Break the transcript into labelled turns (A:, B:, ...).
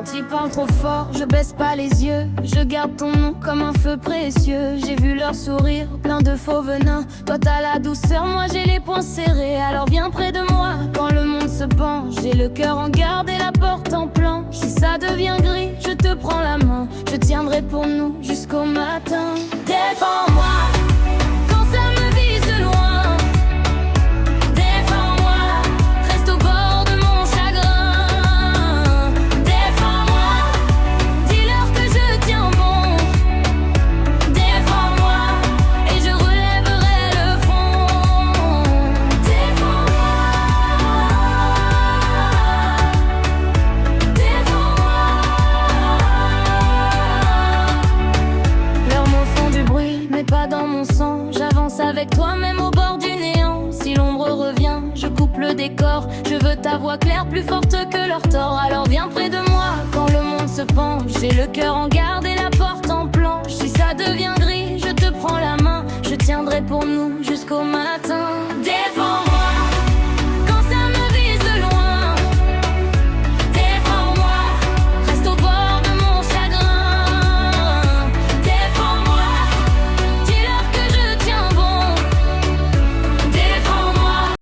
A: Quand ils parlent trop fort, je baisse pas les yeux. Je garde ton nom comme un feu précieux. J'ai vu leur sourire, plein de faux venins. Toi t'as la douceur, moi j'ai les poings serrés. Alors viens près de moi, quand le monde se penche. J'ai le cœur en garde et la porte en planche. Si ça devient gris, je te prends la main. Je tiendrai pour nous jusqu'au matin. Défends-moi quand ça me vise de loin. Défends-moi, reste au bord de mon chagrin. Défends-moi, dis-leur que je tiens bon. Défends-moi et je relèverai le front. Défends-moi, défends-moi. Leurs mots font du bruit, mais pas dans mon sang. J'avance avec toi même au bord du néant. Si l'ombre revient, je coupe le décor. Je veux ta voix claire, plus forte que leur tort. Alors viens près de moi, quand le monde se penche. J'ai le cœur en garde et la porte en planche. Si ça devient gris, je te prends la main. Je tiendrai pour nous jusqu'au matin. Défends